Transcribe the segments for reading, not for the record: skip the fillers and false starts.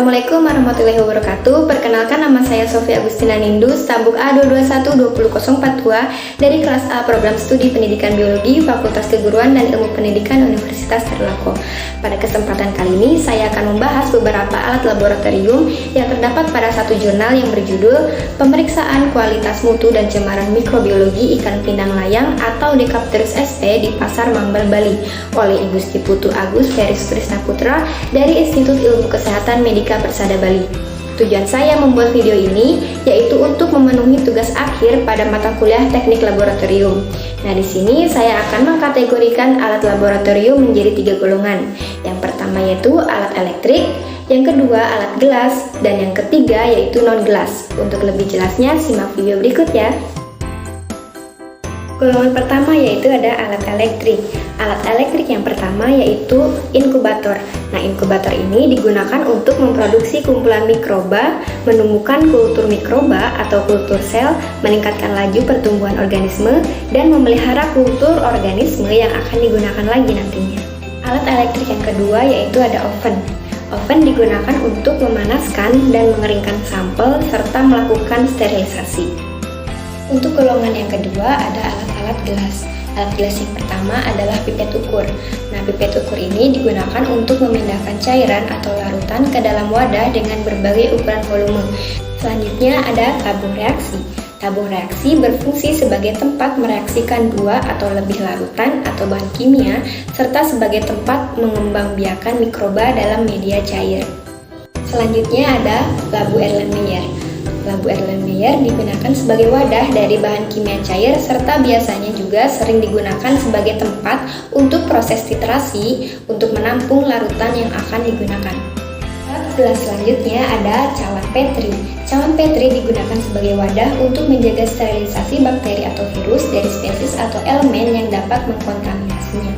Assalamualaikum warahmatullahi wabarakatuh. Perkenalkan, nama saya Sofia Agustina Nindus, tabuk A221-20042 dari kelas A Program Studi Pendidikan Biologi Fakultas Keguruan dan Ilmu Pendidikan Universitas Trisakti. Pada kesempatan kali ini, saya akan membahas beberapa alat laboratorium yang terdapat pada satu jurnal yang berjudul Pemeriksaan Kualitas Mutu dan Cemaran Mikrobiologi Ikan Pindang Layang atau Decapterus SP di Pasar Mangbar, Bali oleh Ibu Putu Agus Feris Trisna Putra dari Institut Ilmu Kesehatan Medika Persada Bali. Tujuan saya membuat video ini yaitu untuk memenuhi tugas akhir pada mata kuliah Teknik Laboratorium. Nah, di sini saya akan mengkategorikan alat laboratorium menjadi 3 golongan. Yang pertama yaitu alat elektrik, yang kedua alat gelas, dan yang ketiga yaitu non-gelas. Untuk lebih jelasnya simak video berikut ya. Golongan pertama yaitu ada alat elektrik. Alat elektrik yang pertama yaitu inkubator. Nah, inkubator ini digunakan untuk memproduksi kumpulan mikroba, menumbuhkan kultur mikroba atau kultur sel, meningkatkan laju pertumbuhan organisme, dan memelihara kultur organisme yang akan digunakan lagi nantinya. Alat elektrik yang kedua yaitu ada oven. Oven digunakan untuk memanaskan dan mengeringkan sampel serta melakukan sterilisasi. Untuk golongan yang kedua ada alat-alat gelas. Alat gelas yang pertama adalah pipet ukur. Nah, pipet ukur ini digunakan untuk memindahkan cairan atau larutan ke dalam wadah dengan berbagai ukuran volume. Selanjutnya ada tabung reaksi. Tabung reaksi berfungsi sebagai tempat mereaksikan 2 atau lebih larutan atau bahan kimia, serta sebagai tempat mengembangbiakan mikroba dalam media cair. Selanjutnya ada labu Erlenmeyer. Labu Erlenmeyer digunakan sebagai wadah dari bahan kimia cair serta biasanya juga sering digunakan sebagai tempat untuk proses titrasi untuk menampung larutan yang akan digunakan. Alat gelas selanjutnya ada cawan Petri. Cawan Petri digunakan sebagai wadah untuk menjaga sterilisasi bakteri atau virus dari spesies atau elemen yang dapat mengkontaminasinya.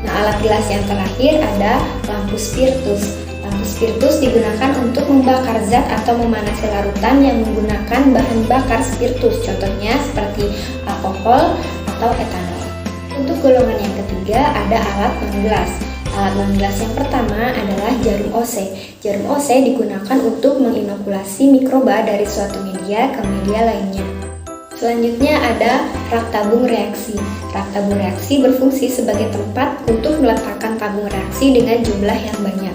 Nah, alat gelas yang terakhir ada lampu spiritus. Lampu spiritus digunakan untuk membakar zat atau memanasi larutan yang menggunakan bahan bakar spiritus, contohnya seperti alkohol atau etanol. Untuk golongan yang ketiga ada alat non-gelas. Alat non-gelas yang pertama adalah jarum OC. Jarum OC digunakan untuk menginokulasi mikroba dari suatu media ke media lainnya. Selanjutnya ada rak tabung reaksi. Rak tabung reaksi berfungsi sebagai tempat untuk meletakkan tabung reaksi dengan jumlah yang banyak.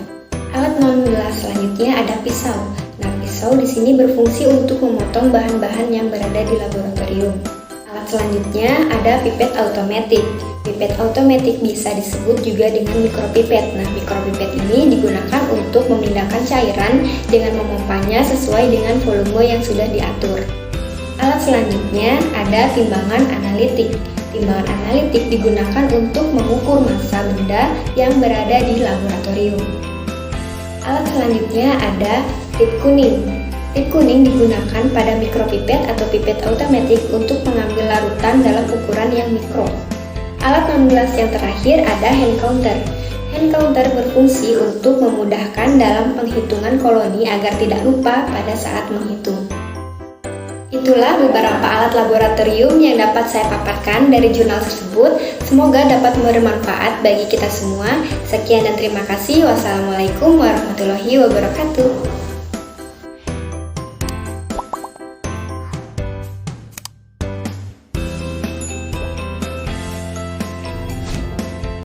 Alat non-gelas selanjutnya ada pisau. Nah, pisau di sini berfungsi untuk memotong bahan-bahan yang berada di laboratorium. Alat selanjutnya ada pipet automatik. Pipet automatik bisa disebut juga dengan mikropipet. Nah, mikropipet ini digunakan untuk memindahkan cairan dengan memompanya sesuai dengan volume yang sudah diatur. Alat selanjutnya ada timbangan analitik. Timbangan analitik digunakan untuk mengukur massa benda yang berada di laboratorium. Alat selanjutnya ada tip kuning. Tip kuning digunakan pada mikropipet atau pipet automatik untuk mengambil larutan dalam ukuran yang mikro. Alat non-gelas yang terakhir ada hand counter. Hand counter berfungsi untuk memudahkan dalam penghitungan koloni agar tidak lupa pada saat menghitung. Itulah beberapa alat laboratorium yang dapat saya paparkan dari jurnal tersebut. Semoga dapat bermanfaat bagi kita semua. Sekian dan terima kasih. Wassalamualaikum warahmatullahi wabarakatuh.